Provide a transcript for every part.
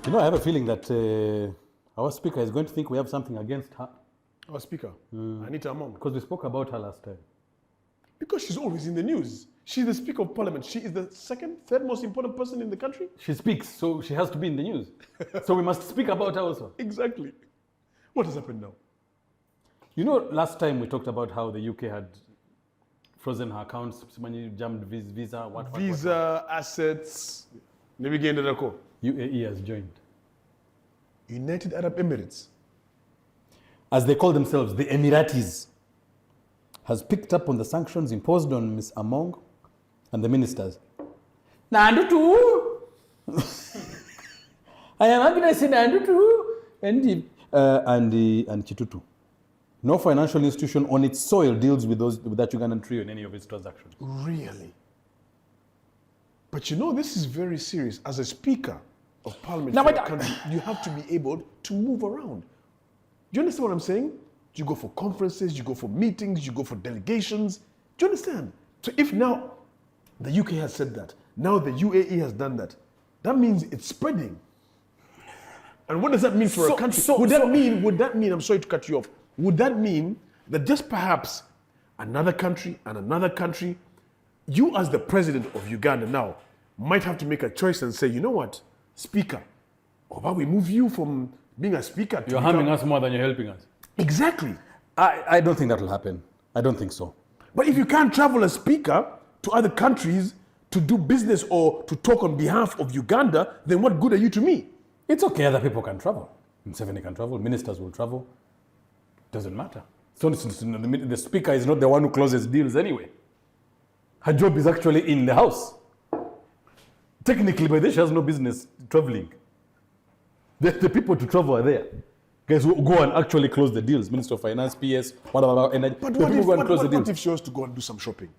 You know, I have a feeling that our speaker is going to think we have something against her. Our speaker, Anita Among. Because we spoke about her last time. Because she's always in the news. She's the Speaker of Parliament. She is the third most important person in the country. She speaks, so she has to be in the news. So we must speak about her also. Exactly. What has happened now? You know, last time we talked about how the UK had frozen her accounts, somebody jammed visa, what. Assets. UAE has joined. United Arab Emirates. As they call themselves, the Emiratis, has picked up on the sanctions imposed on Ms. Among and the ministers. Nandu too. I am Agnes Nandu too. And Chitutu. No financial institution on its soil deals with that Ugandan trio in any of its transactions. Really? But you know, this is very serious. As a Speaker of Parliament for the country, you have to be able to move around. Do you understand what I'm saying? You go for conferences, you go for meetings, you go for delegations. Do you understand? So if now the UK has said that, now the UAE has done that, that means it's spreading. And what does that mean for a country? Would that mean, I'm sorry to cut you off, would that mean that just perhaps another country and another country, you as the president of Uganda now might have to make a choice and say, you know what, Speaker, how about we move you from being a speaker to You're harming us more than you're helping us. Exactly. I don't think that will happen. I don't think so. But if you can't travel as speaker to other countries to do business or to talk on behalf of Uganda, then what good are you to me? It's okay, other people can travel. Museveni can travel, ministers will travel. Doesn't matter. So the speaker is not the one who closes deals anyway. Her job is actually in the house. Technically, by this, she has no business traveling. The people to travel are there. Guys who go and actually close the deals. Minister of Finance, PS, whatever, energy. But what if she wants to go and do some shopping?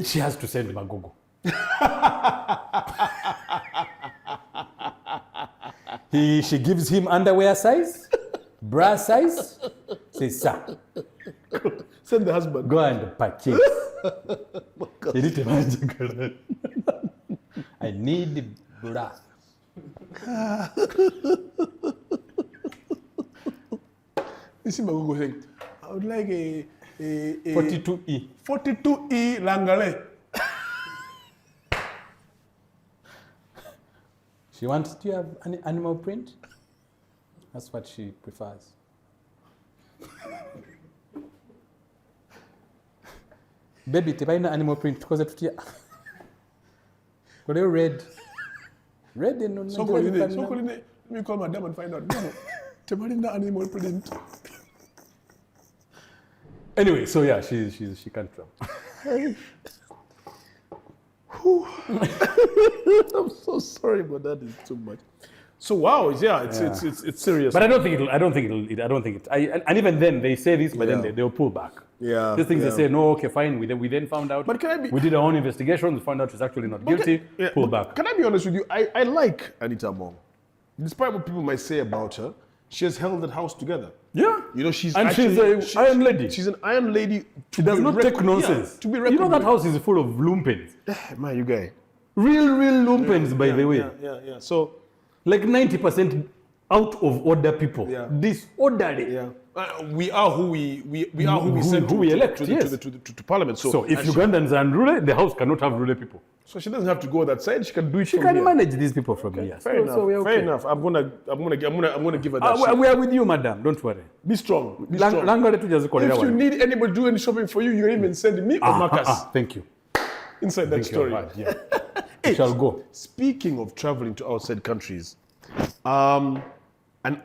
She has to send Magogo. She gives him underwear size, bra size. Says, sir, send the husband. Go and purchase. I need bra. You see Magogo saying, I would like a 42E. 42E Langale. She wants to have an animal print. That's what she prefers. Baby, tebaina animal print because it tutia. Got red. Red in so let me call madam and find out. No, tebaina animal print. Anyway, so yeah, she can't travel. I'm so sorry, but that is too much. So wow, yeah, it's serious. But I don't think it. And even then they say this, but then they'll pull back. Yeah. These things they say, no, okay, fine. We then found out. But we did our own investigation. We found out she's actually not guilty. Pull back. Can I be honest with you? I like Anita Among. Despite what people might say about her, she has held that house together. Yeah. You know, she's an iron lady. She's an iron lady. She does not take nonsense. Yeah, to be reckoned. You know that house is full of lumpens. Man, you guy. Real lumpens, by the way. Yeah. So, like 90% out of order people. Yeah. Disorderly. Yeah. We are who we send we elect to Parliament. So if Ugandans are unruly, the house cannot have ruler people. So she doesn't have to go that side. She can do it. She can manage these people from here. Fair enough. Fair enough. I'm gonna give her that. We are with you, madam. Don't worry. Be strong. Be strong. If you need anybody to do any shopping for you, you can even send me or Marcus. Thank you. Inside that story. Yeah. We shall go. Speaking of traveling to outside countries, an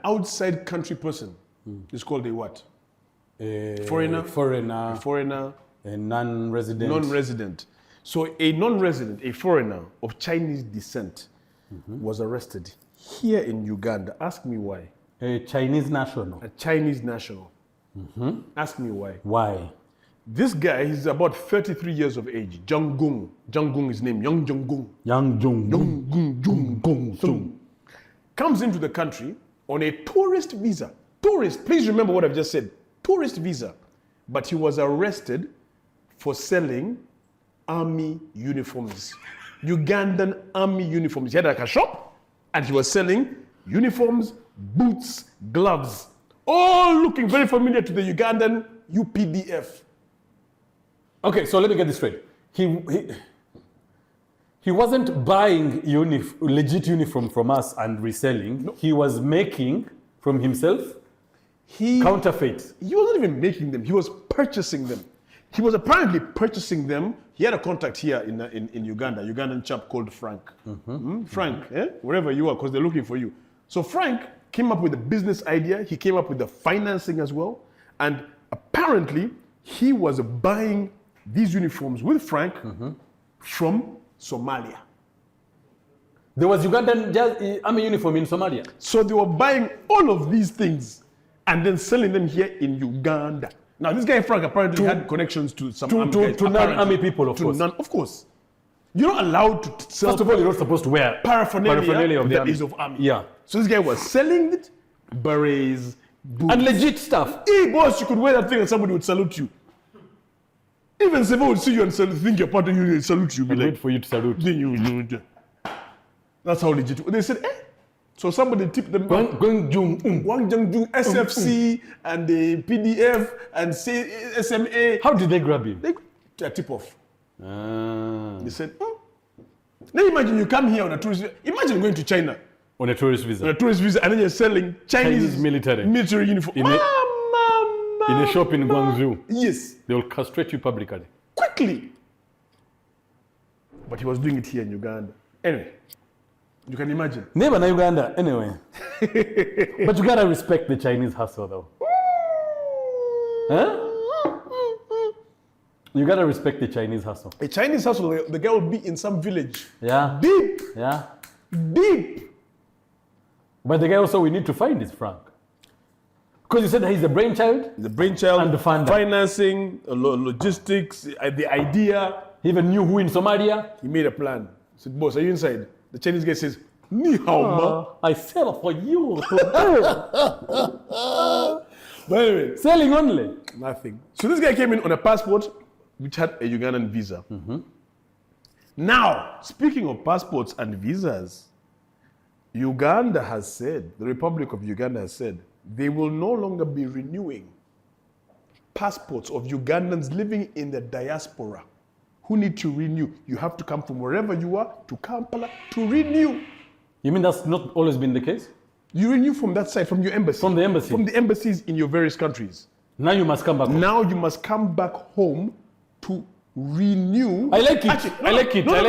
outside country person is called a what? Foreigner. A non-resident. Non-resident. So a non-resident, a foreigner of Chinese descent was arrested here in Uganda. Ask me why. A Chinese national. A Chinese national. Ask me why. Why? This guy, he's about 33 years of age. Jung Gung. Jung Gung is his name. Yang Jung Gung. Comes into the country on a tourist visa. Tourist, please remember what I've just said. Tourist visa. But he was arrested for selling army uniforms. Ugandan army uniforms. He had like a shop and he was selling uniforms, boots, gloves, all looking very familiar to the Ugandan UPDF. Okay, so let me get this straight. He wasn't buying legit uniform from us and reselling. No. He was making from himself counterfeit. He wasn't even making them. He was purchasing them. He was apparently purchasing them. He had a contact here in Uganda, Ugandan chap called Frank. Frank, wherever you are, because they're looking for you. So Frank came up with a business idea. He came up with the financing as well. And apparently, he was buying these uniforms with Frank from Somalia. There was Ugandan army uniform in Somalia. So they were buying all of these things and then selling them here in Uganda. Now, this guy Frank apparently had connections to some army guys, to non-army people, of course. Of course. You're not allowed to sell. First of all, you're not supposed to wear paraphernalia of the army. Is of army. Yeah. So this guy was selling it, berets, boots. And legit stuff. Hey, boss, you could wear that thing and somebody would salute you. Even Sevo would see you and think you're part of you and salute you. And wait for you to salute. Then you. That's how legit. They said, So somebody tipped them. Wang Jung, SFC, and the PDF, and SMA. How did they grab him? They tip off. Ah. They said, Now imagine you come here on a tourist visa. Imagine going to China. On a tourist visa. On a tourist visa, and then you're selling Chinese military uniform. In a shop in Guangzhou. Yes. They will castrate you publicly. Quickly. But he was doing it here in Uganda. Anyway, you can imagine. Never in Uganda, anyway. But you gotta respect the Chinese hustle, though. Huh? You gotta respect the Chinese hustle. A Chinese hustle, the guy will be in some village. Yeah. Deep. Yeah. Deep. But the guy also we need to find is Frank. Because you said that he's the brainchild? The brainchild. And the funder. Financing, logistics, the idea. He even knew who in Somalia. He made a plan. He said, boss, are you inside? The Chinese guy says, Ni hao ma. I sell for you. But anyway. Selling only. Nothing. So this guy came in on a passport which had a Ugandan visa. Now, speaking of passports and visas, Uganda has said, the Republic of Uganda has said, they will no longer be renewing passports of Ugandans living in the diaspora who need to renew. You have to come from wherever you are to Kampala to renew. You mean that's not always been the case? You renew from that side, from your embassy. From the embassy? From the embassies in your various countries. Now you must come back home. Now you must come back home to renew. I like it. Actually, I like it. I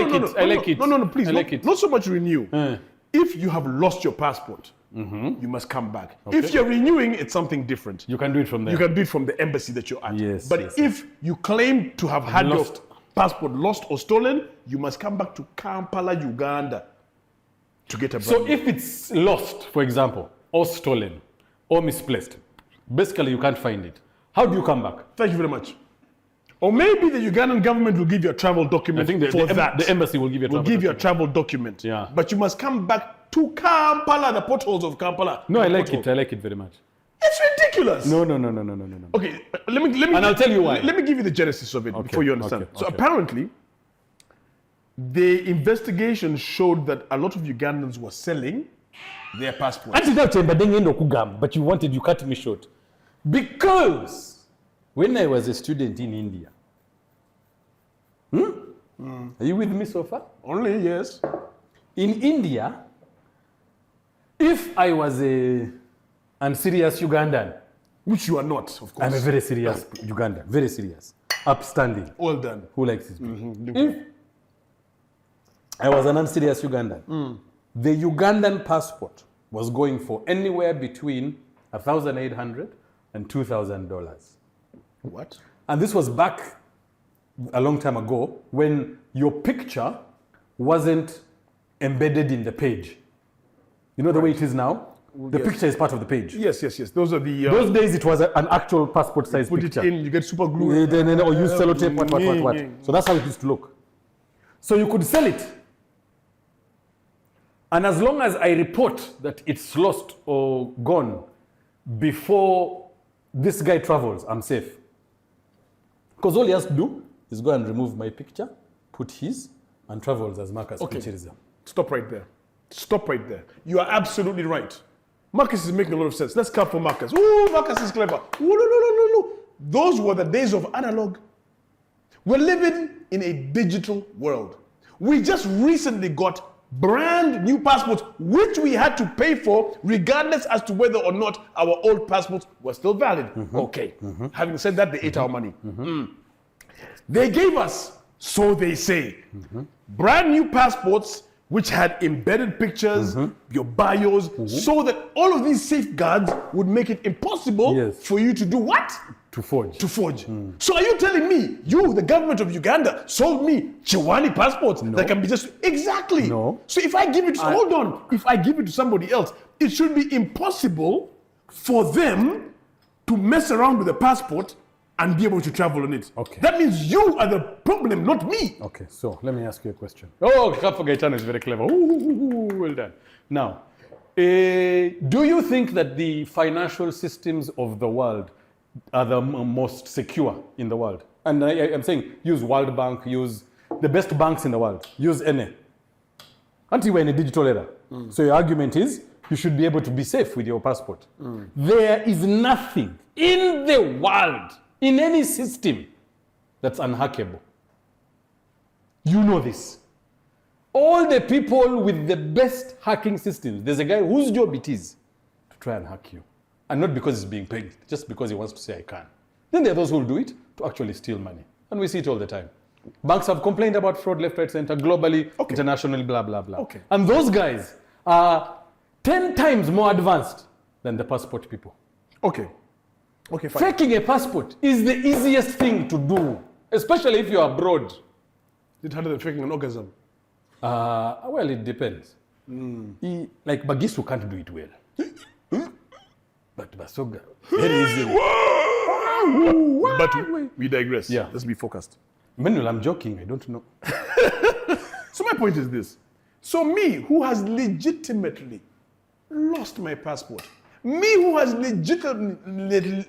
like it. No, please. I like it. Not so much renew. If you have lost your passport, you must come back. Okay. If you're renewing, it's something different. You can do it from there. You can do it from the embassy that you're at. Yes. But yes, if you claim to have had lost. your passport lost or stolen, you must come back to Kampala, Uganda to get a brand So if it's lost, for example, or stolen, or misplaced, basically you can't find it. How do you come back? Thank you very much. Or maybe the Ugandan government will give you a travel document that. The embassy will give you a travel document. a travel document. Yeah. But you must come back to Kampala, the potholes of Kampala. No, I like it. I like it very much. It's ridiculous. No. Okay, let me. And I'll tell you why. Let me give you the genesis of it before you understand. Okay, so apparently, the investigation showed that a lot of Ugandans were selling their passports. But you cut me short. Because when I was a student in India, are you with me so far? Only, yes. In India, if I was an unserious Ugandan, Which you are not, of course. I'm a very serious Ugandan, very serious, upstanding. Well done. Who likes his If I was an unserious Ugandan, the Ugandan passport was going for anywhere between $1,800 and $2,000. What? And this was back a long time ago when your picture wasn't embedded in the page. You know the way it is now? The picture is part of the page. Yes. Those are the... Those days it was an actual passport size picture. Put it in, you get super glue. Or use sellotape, what. So that's how it used to look. So you could sell it. And as long as I report that it's lost or gone before this guy travels, I'm safe. Because all he has to do is go and remove my picture, put his, and travels as Marcus Kuchiriza. Stop right there. Stop right there. You are absolutely right. Marcus is making a lot of sense. Let's clap for Marcus. Ooh, Marcus is clever. Ooh, no. Those were the days of analog. We're living in a digital world. We just recently got brand new passports, which we had to pay for, regardless as to whether or not our old passports were still valid. Okay. Having said that, they ate our money. They gave us, so they say, brand new passports which had embedded pictures, your bios, so that all of these safeguards would make it impossible for you to do what? To forge. To forge. So are you telling me, you, the government of Uganda, sold me Chiwani passports that can be just, exactly. No. So if I give it, hold on, if I give it to somebody else, it should be impossible for them to mess around with the passport and be able to travel on it. Okay. That means you are the problem, not me. Okay, so let me ask you a question. Oh, Kafa Gaetano is very clever. Ooh, well done. Now, do you think that the financial systems of the world are the most secure in the world? And I'm saying use World Bank, use the best banks in the world, use any. Until we're in a digital era. So your argument is you should be able to be safe with your passport. There is nothing in the world, in any system, that's unhackable. You know this. All the people with the best hacking systems, there's a guy whose job it is to try and hack you. And not because he's being paid, just because he wants to say I can. Then there are those who will do it to actually steal money. And we see it all the time. Banks have complained about fraud left, right, center, globally, internationally, blah, blah, blah. And those guys are 10 times more advanced than the passport people. Okay, fine. Faking a passport is the easiest thing to do, especially if you're abroad. Is it harder than faking an orgasm? Well, it depends. Like Bagisu can't do it well. But Basoga, very easily. But we digress. Yeah. Let's be focused. Manuel, I'm joking. I don't know. So my point is this. So me, who has legitimately lost my passport, me who has legitimately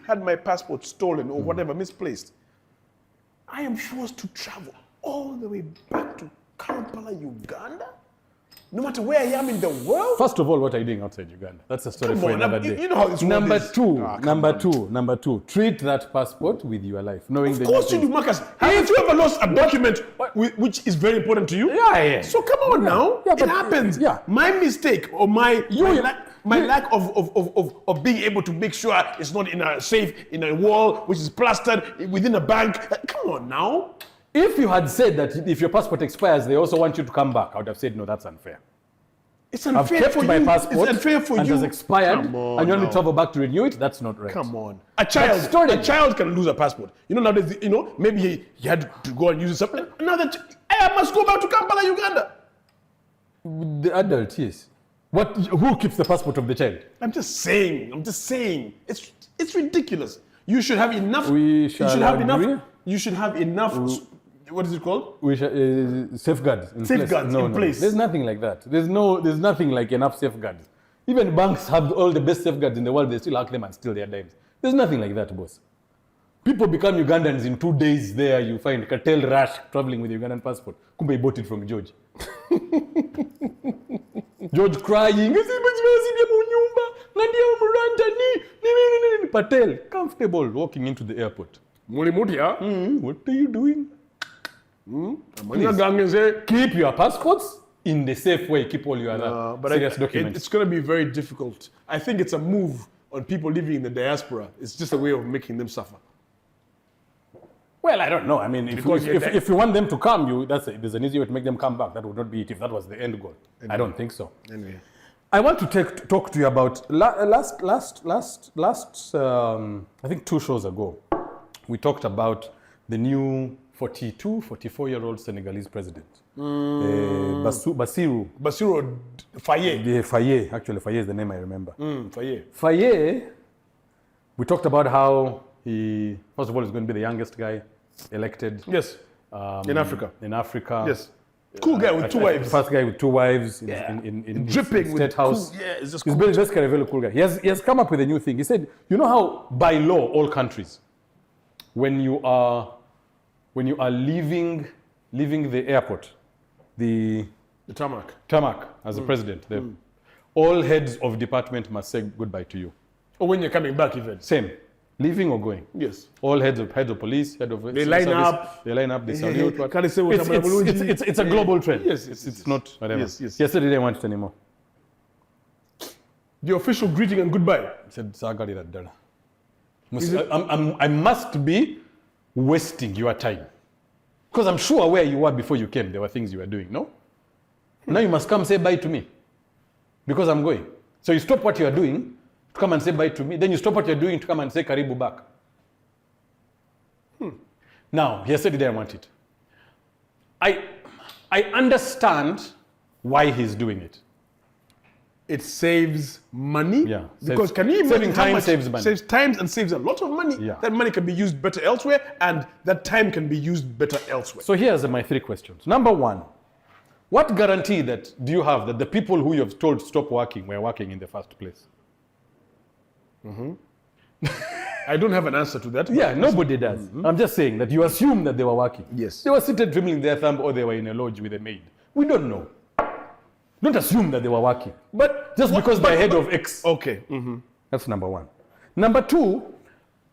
had my passport stolen or whatever, misplaced, I am forced to travel all the way back to Kampala, Uganda? No matter where I am in the world? First of all, what are you doing outside Uganda? That's a story for another day. You know how this world is. Number two, treat that passport with your life. Knowing of course you do, Marcus. Haven't you ever lost a document which is very important to you? Yeah. So come on now. It happens. Yeah. My mistake or my lack of being able to make sure it's not in a safe, in a wall, which is plastered within a bank. Come on now. If you had said that if your passport expires, they also want you to come back, I would have said, no, that's unfair. It's unfair I've kept for my you. passport It's unfair for and you. has expired, Come on and you want now. to travel back to renew it. That's not right. Come on. A child can lose a passport. You know, nowadays, maybe he had to go and use it something. Now I must go back to Kampala, Uganda. The adult, yes. Who keeps the passport of the child? I'm just saying. It's ridiculous. You should have enough. You should have enough. What is it called? Safeguards in Safeguards place. in place. There's nothing like that. There's nothing like enough safeguards. Even banks have all the best safeguards in the world. They still hack them and steal their dimes. There's nothing like that, boss. People become Ugandans in 2 days. There you find cartel rush traveling with a Ugandan passport. Kumbe he bought it from George. George crying. Patel, comfortable walking into the airport. What are you doing? Keep your passports in the safe way. Keep all your other serious documents. It's going to be very difficult. I think it's a move on people living in the diaspora. It's just a way of making them suffer. Well, I don't know. I mean, if you want them to come, there's an easy way to make them come back. That would not be it if that was the end goal. Anyway. I don't think so. Anyway. I want to talk to you about last I think 2 shows ago, we talked about the new 44-year-old Senegalese president, Bassirou Faye. Faye, actually, Faye is the name I remember. Faye. We talked about how he, first of all, is going to be the youngest guy elected. Yes. In Africa. Yes. Cool guy with 2 wives. First guy with 2 wives in dripping State House. Cool, it's just He's cool. basically a very cool guy. He has come up with a new thing. He said, you know how by law, all countries, when you are when you are leaving the airport, the tarmac as the president, all heads of department must say goodbye to you. Or when you're coming back even. Same. Leaving or going? Yes. All heads of police, head of they line up. They line up. They salute. It's a global trend. Yes. It's not whatever. Yes. Yesterday they didn't want it anymore. The official greeting and goodbye. I said, "Sagari that dana." I must be wasting your time, because I'm sure where you were before you came, there were things you were doing. No. Now you must come say bye to me, because I'm going. So you stop what you are doing to come and say bye to me. Then you stop what you're doing to come and say karibu back. Now, he said he didn't want it. I understand why he's doing it. It saves money. Yeah. Because can you imagine saving time how much saves money. Saves time and saves a lot of money. Yeah. That money can be used better elsewhere, and that time can be used better elsewhere. So here's my 3 questions. Number 1, what guarantee do you have that the people who you have told stop working were working in the first place? I don't have an answer to that. Yeah, nobody does. I'm just saying that you assume that they were working. Yes. They were seated twiddling their thumb, or they were in a lodge with a maid. We don't know. Don't assume that they were working. But just because they're head of X. Okay. That's number 1. Number 2,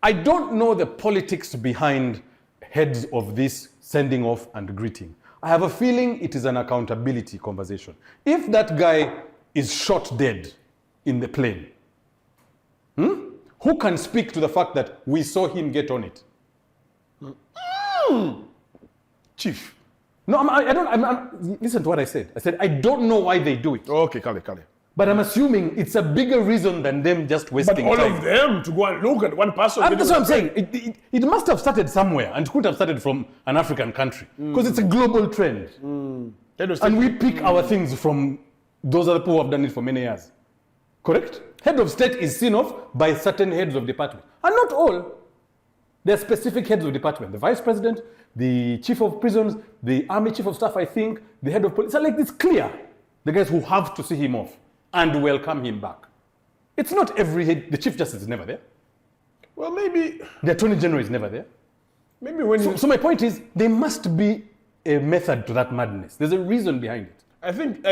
I don't know the politics behind heads of this sending off and greeting. I have a feeling it is an accountability conversation. If that guy is shot dead in the plane, who can speak to the fact that we saw him get on it? Chief. No, listen to what I said. I said, I don't know why they do it. Okay, Kale. But I'm assuming it's a bigger reason than them just wasting But all time. of them to go and look at one person. That's what I'm saying. It must have started somewhere, and it could have started from an African country, because it's a global trend. And we pick our things from those other people who have done it for many years. Correct? Head of state is seen off by certain heads of department. And not all. There are specific heads of department. The vice president, the chief of prisons, the army chief of staff, I think, the head of police. So like, it's clear. The guys who have to see him off and welcome him back. It's not every head. The chief justice is never there. Well, maybe. The attorney general is never there. Maybe when so my point is, there must be a method to that madness. There's a reason behind it. I think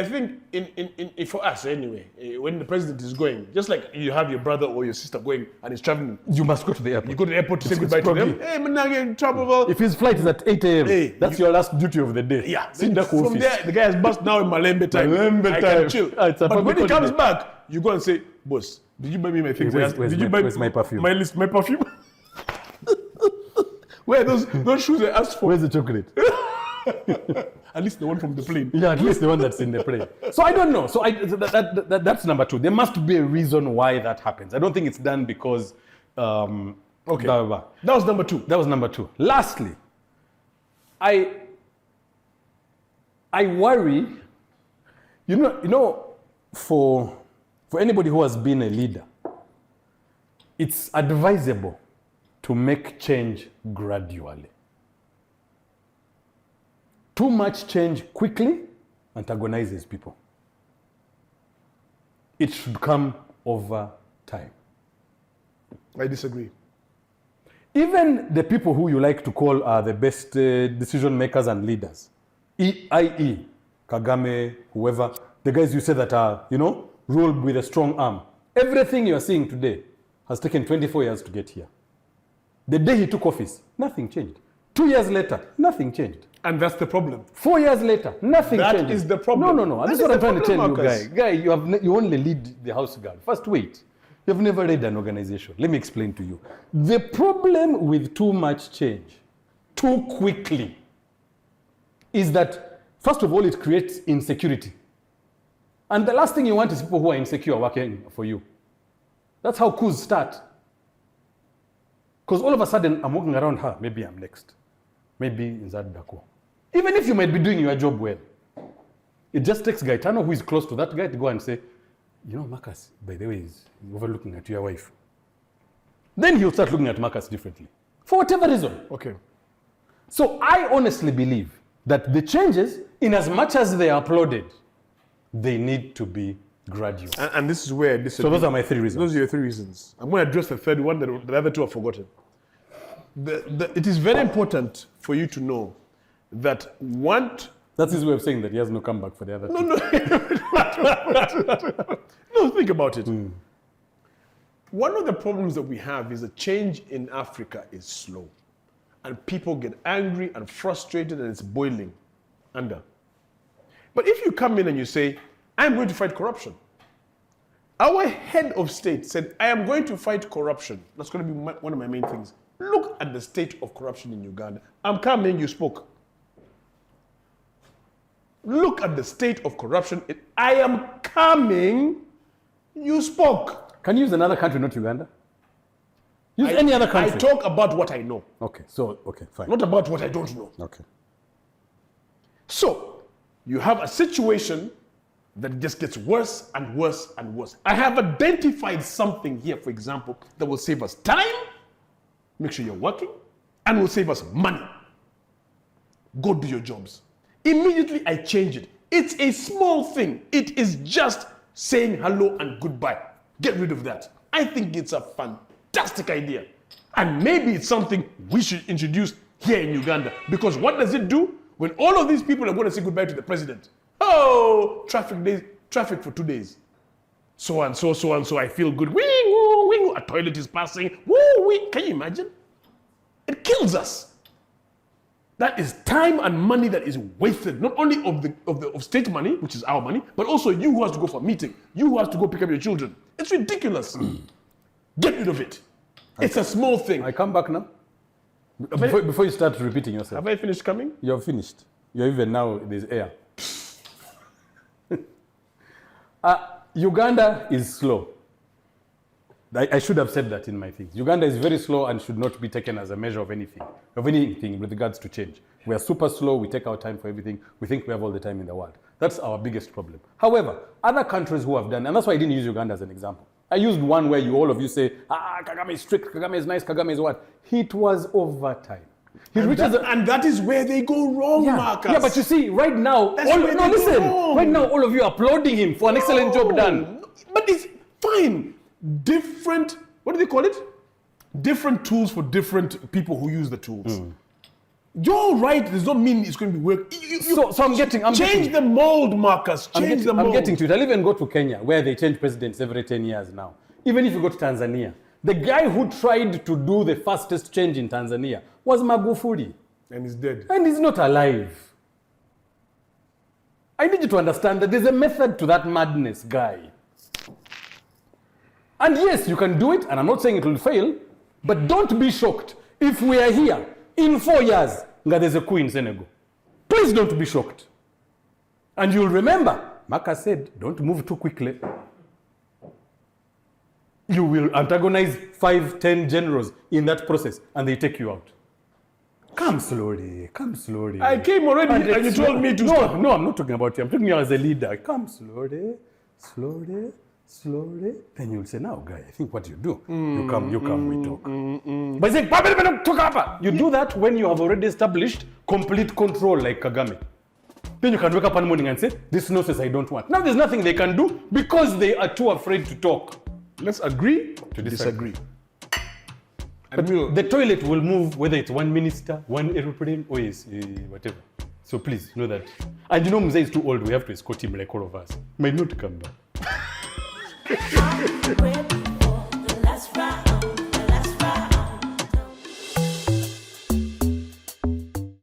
in for us anyway, when the president is going, just like you have your brother or your sister going and he's traveling, you must go to the airport. You go to the airport to say goodbye to them. Hey, man, I'm in trouble. If his flight is at 8 a.m., that's your last duty of the day. Yeah. From there, the guy has bust now in Malembe time. I can chill. But when he comes back, you go and say, boss, did you buy me my things? Where's my perfume? My perfume? Where those shoes I asked for? Where's the chocolate? At least the one from the plane. Yeah, at least the one that's in the plane. So I don't know. So that's number 2. There must be a reason why that happens. I don't think it's done because. Okay. Blah, blah, blah. That was number 2. That was number 2. Lastly, I worry. You know, for anybody who has been a leader, it's advisable to make change gradually. Too much change quickly antagonizes people. It should come over time. I disagree. Even the people who you like to call are the best decision makers and leaders, i.e. Kagame, whoever, the guys you say that are, ruled with a strong arm. Everything you are seeing today has taken 24 years to get here. The day he took office, nothing changed. 2 years later, nothing changed. And that's the problem. 4 years later, nothing changes. That is the problem. No. This is what I'm trying to tell you, guy. Guy, you only lead the house girl. First, wait. You've never led an organization. Let me explain to you. The problem with too much change, too quickly, is that, first of all, it creates insecurity. And the last thing you want is people who are insecure working for you. That's how coups start. Because all of a sudden, I'm walking around her. Maybe I'm next. Maybe Nzad Dako. Even if you might be doing your job well, it just takes Gaetano, who is close to that guy, to go and say, Marcus, by the way, is overlooking at your wife. Then he'll start looking at Marcus differently. For whatever reason. Okay. So I honestly believe that the changes, in as much as they are applauded, they need to be gradual. And this is where I disagree. So those are my 3 reasons. Those are your 3 reasons. I'm going to address the third one, the other 2 are forgotten. it is very important for you to know that That's his way of saying that he has no comeback for the other two. No, think about it. One of the problems that we have is the change in Africa is slow. And people get angry and frustrated and it's boiling under. But if you come in and you say, I'm going to fight corruption. Our head of state said, I am going to fight corruption. That's going to be one of my main things. Look at the state of corruption in Uganda. I'm coming, you spoke. Look at the state of corruption. I am coming, you spoke. Can you use another country, not Uganda? Use any other country. I talk about what I know. Okay, fine. Not about what I don't know. Okay. So, you have a situation that just gets worse and worse and worse. I have identified something here, for example, that will save us time, make sure you're working, and will save us money. Go do your jobs. Immediately I change it. It's a small thing. It is just saying hello and goodbye. Get rid of that. I think it's a fantastic idea. And maybe it's something we should introduce here in Uganda. Because what does it do? When all of these people are going to say goodbye to the president, oh, traffic for 2 days. So and so, I feel good. Wing, woo, wing, a toilet is passing. Woo, wing. Can you imagine? It kills us. That is time and money that is wasted, not only of state money, which is our money, but also you who has to go for a meeting, you who has to go pick up your children. It's ridiculous. Get rid of it. It's a small thing. I come back now. Before you start repeating yourself. Have I finished coming? You're finished. You're even now, there's air. Uganda is slow. I should have said that in my things. Uganda is very slow and should not be taken as a measure of anything with regards to change. We are super slow, we take our time for everything, we think we have all the time in the world. That's our biggest problem. However, other countries who have done, and that's why I didn't use Uganda as an example. I used one where all of you say, Kagame is strict, Kagame is nice, Kagame is what? It was over time. And that is where they go wrong, Marcus. Yeah, but you see, right now, right now all of you are applauding him for an excellent job done. But it's fine. Different, what do they call it? Different tools for different people who use the tools. You're right, does not mean it's going to be work. So I'm getting the mold, Marcus. Change the mold. I'm getting to it. I'll even go to Kenya, where they change presidents every 10 years now. Even if you go to Tanzania, the guy who tried to do the fastest change in Tanzania was Magufuli. And he's dead. And he's not alive. I need you to understand that there's a method to that madness, guy. And yes, you can do it, and I'm not saying it will fail, but don't be shocked if we are here in 4 years, there's a coup in Senegal. Please don't be shocked. And you'll remember, Marcus said, don't move too quickly. You will antagonize 5-10 generals in that process, and they take you out. Come slowly, come slowly. I came already, and you told me to stop. No, I'm not talking about you. I'm talking as a leader. Come slowly, slowly. Slowly, then you'll say, now, guy, I think what you do, you come, we talk. But saying, you do that when you have already established complete control like Kagame. Then you can wake up one morning and say, this nonsense I don't want. Now there's nothing they can do because they are too afraid to talk. Let's agree to disagree. But the toilet will move whether it's one minister, one aeroplane, or whatever. So please know that. And you know Mzee is too old, we have to escort him like all of us. Might not come back.